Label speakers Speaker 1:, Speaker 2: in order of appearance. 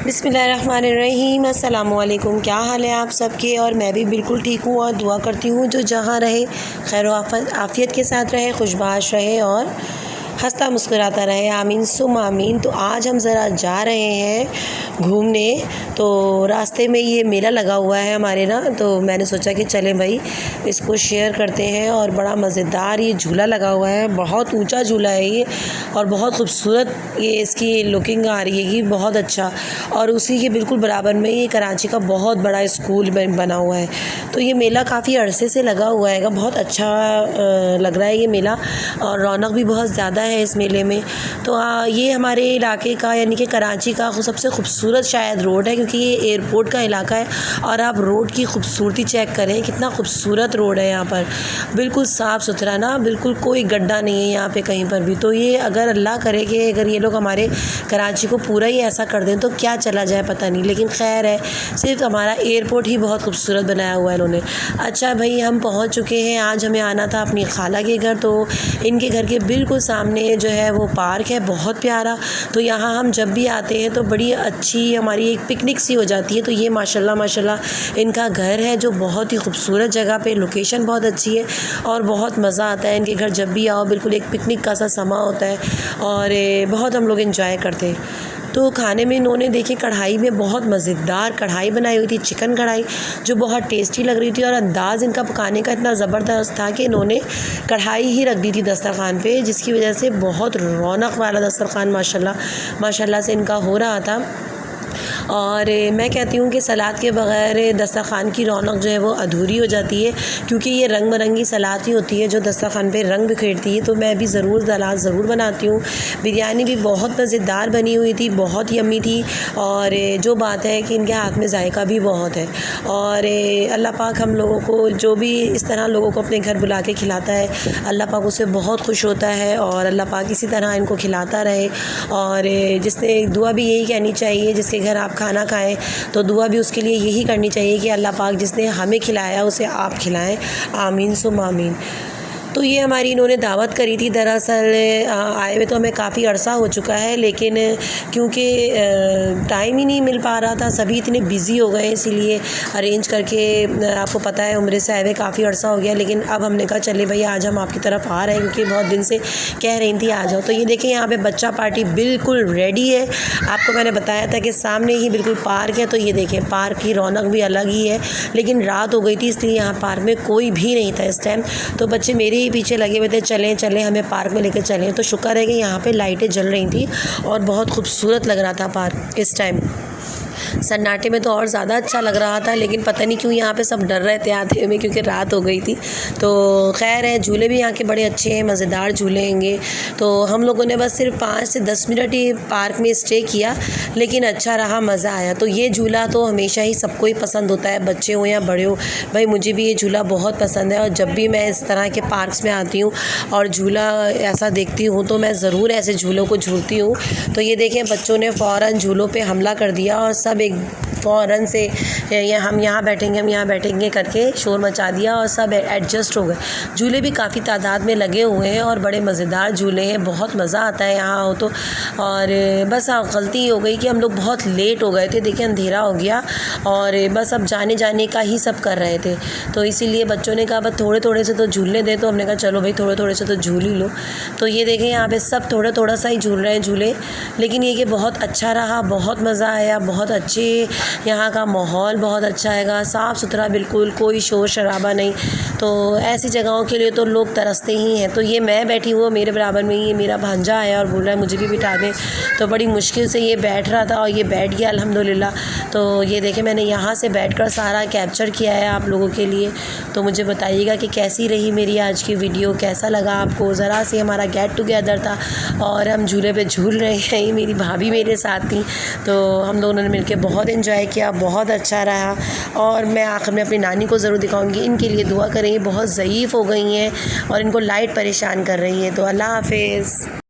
Speaker 1: बिस्मिल्लाहिर्रहमानिर्रहीम। अस्सलामुअलैकुम। क्या हाल है आप सबके? और मैं भी बिल्कुल ठीक हूँ और दुआ करती हूँ जो जहाँ रहे खैर आफ़ियत के साथ रहे, खुशबाश रहे और हंसता मुस्कुराता रहे। आमीन सुम आमीन। तो आज हम ज़रा जा रहे हैं घूमने, तो रास्ते में ये मेला लगा हुआ है हमारे ना, तो मैंने सोचा कि चलें भाई इसको शेयर करते हैं। और बड़ा मज़ेदार ये झूला लगा हुआ है, बहुत ऊंचा झूला है ये और बहुत खूबसूरत ये इसकी लुकिंग आ रही है कि बहुत अच्छा। और उसी के बिल्कुल बराबर में ये कराची का बहुत बड़ा स्कूल बना हुआ है। तो ये मेला काफ़ी अरसे से लगा हुआ है, बहुत अच्छा लग रहा है ये मेला और रौनक भी बहुत ज़्यादा है इस मेले में। तो ये हमारे इलाके का यानी कि कराची का सबसे खूबसूरत शायद रोड है, क्योंकि ये एयरपोर्ट का इलाका है। और आप रोड की खूबसूरती चेक करें, कितना खूबसूरत रोड है यहाँ पर, बिल्कुल साफ़ सुथरा ना, बिल्कुल कोई गड्ढा नहीं है यहाँ पे कहीं पर भी। तो ये अगर अल्लाह करे कि अगर ये लोग हमारे कराची को पूरा ही ऐसा कर दें तो क्या चला जाए पता नहीं, लेकिन खैर है, सिर्फ हमारा एयरपोर्ट ही बहुत खूबसूरत बनाया हुआ है इन्होंने। अच्छा भाई, हम पहुँच चुके हैं। आज हमें आना था अपनी खाला के घर, तो इनके घर के बिल्कुल सामने जो है वो पार्क है, बहुत प्यारा। तो यहाँ हम जब भी आते हैं तो बड़ी अच्छी हमारी एक पिकनिक सी हो जाती है। तो ये माशाल्लाह इनका घर है जो बहुत ही खूबसूरत जगह पे, लोकेशन बहुत अच्छी है और बहुत मज़ा आता है इनके घर जब भी आओ। बिल्कुल एक पिकनिक का सा समा होता है और बहुत हम लोग एंजॉय करते हैं। तो खाने में इन्होंने देखिए कढ़ाई में बहुत मज़ेदार कढ़ाई बनाई हुई थी, चिकन कढ़ाई, जो बहुत टेस्टी लग रही थी। और अंदाज़ इनका पकाने का इतना ज़बरदस्त था कि इन्होंने कढ़ाई ही रख दी थी दस्तरखान पे, जिसकी वजह से बहुत रौनक वाला दस्तरखान माशाल्लाह से इनका हो रहा था। और मैं कहती हूँ कि सलाद के बग़ैर दस्तरखान की रौनक जो है वो अधूरी हो जाती है, क्योंकि ये रंग बिरंगी सलाद ही होती है जो दस्तरखान पे रंग बिखेरती है। तो मैं भी ज़रूर सलाद ज़रूर बनाती हूँ। बिरयानी भी बहुत मज़ेदार बनी हुई थी, बहुत यम्मी थी। और जो बात है कि इनके हाथ में जायका भी बहुत है। और अल्लाह पाक हम लोगों को जो भी इस तरह लोगों को अपने घर बुला के खिलाता है, अल्लाह पाक उससे बहुत खुश होता है और अल्लाह पाक इसी तरह इनको खिलाता रहे। और जिसने दुआ भी यही कहनी चाहिए, जिसके घर आप खाना खाएं तो दुआ भी उसके लिए यही करनी चाहिए कि अल्लाह पाक जिसने हमें खिलाया उसे आप खिलाएं। आमीन सुम आमीन। तो ये हमारी इन्होंने दावत करी थी। दरअसल आए हुए तो हमें काफ़ी अरसा हो चुका है, लेकिन क्योंकि टाइम ही नहीं मिल पा रहा था, सभी इतने बिज़ी हो गए, इसीलिए अरेंज करके आपको पता है उम्र से आए हुए काफ़ी अरसा हो गया। लेकिन अब हमने कहा चले भाई आज हम आपकी तरफ आ रहे हैं, क्योंकि बहुत दिन से कह रही थी आ जाओ। तो ये देखें यहाँ पे बच्चा पार्टी बिल्कुल रेडी है। आपको मैंने बताया था कि सामने ही बिल्कुल पार्क है, तो ये देखें पार्क की रौनक भी अलग ही है। लेकिन रात हो गई थी इसलिए यहाँ पार्क में कोई भी नहीं था इस टाइम। तो बच्चे मेरे पीछे लगे हुए थे, चलें हमें पार्क में लेकर चलें। तो शुक्र है कि यहाँ पे लाइटें जल रही थी और बहुत खूबसूरत लग रहा था पार्क इस टाइम। सन्नाटे में तो और ज़्यादा अच्छा लग रहा था, लेकिन पता नहीं क्यों यहाँ पे सब डर रहे थे आते हुए, क्योंकि रात हो गई थी। तो खैर है, झूले भी यहाँ के बड़े अच्छे हैं, मज़ेदार झूले हैंगे। तो हम लोगों ने बस सिर्फ 5 से 10 मिनट ही पार्क में स्टे किया, लेकिन अच्छा रहा, मज़ा आया। तो ये झूला तो हमेशा ही सबको ही पसंद होता है, बच्चे हो या बड़े हो। भाई मुझे भी ये झूला बहुत पसंद है और जब भी मैं इस तरह के पार्क्स में आती हूँ और झूला ऐसा देखती हूँ तो मैं ज़रूर ऐसे झूलों को झूलती हूँ। तो ये देखें बच्चों ने फ़ौरन झूलों पे हमला कर दिया और सब एक फ़ौरन से हम यहाँ बैठेंगे करके शोर मचा दिया और सब एडजस्ट हो गए। झूले भी काफ़ी तादाद में लगे हुए हैं और बड़े मज़ेदार झूले हैं, बहुत मज़ा आता है यहाँ हो तो। और बस गलती हो गई कि हम लोग बहुत लेट हो गए थे, देखिए अंधेरा हो गया और बस अब जाने का ही सब कर रहे थे। तो इसीलिए बच्चों ने कहा बस थोड़े से तो झूलने दे, तो हमने कहा चलो भाई थोड़े से तो झूल ही लो। तो ये देखें यहाँ पे सब थोड़ा सा ही झूल रहे हैं झूले, लेकिन ये कि बहुत अच्छा रहा, बहुत मज़ा आया, बहुत अच्छे यहाँ का माहौल बहुत अच्छा है, साफ़ सुथरा बिल्कुल, कोई शोर शराबा नहीं। तो ऐसी जगहों के लिए तो लोग तरसते ही हैं। तो ये मैं बैठी हूँ, मेरे बराबर में ये मेरा भांजा आया और बोल रहा है मुझे भी बिठा दें। तो बड़ी मुश्किल से ये बैठ रहा था और ये बैठ गया अल्हम्दुलिल्लाह। तो ये देखें मैंने यहाँ से बैठकर सारा कैप्चर किया है आप लोगों के लिए। तो मुझे बताइएगा कि कैसी रही मेरी आज की वीडियो, कैसा लगा आपको। ज़रा से हमारा गेट टुगेदर था और हम झूले पे झूल रहे हैं, मेरी भाभी मेरे साथ थी। तो हम दोनों ने मिलकर बहुत एंजॉय किया, बहुत अच्छा रहा। और मैं आखिर में अपनी नानी को ज़रूर दिखाऊंगी, इनके लिए दुआ करें, बहुत ज़ईफ़ हो गई हैं और इनको लाइट परेशान कर रही है। तो अल्लाह हाफ़िज़।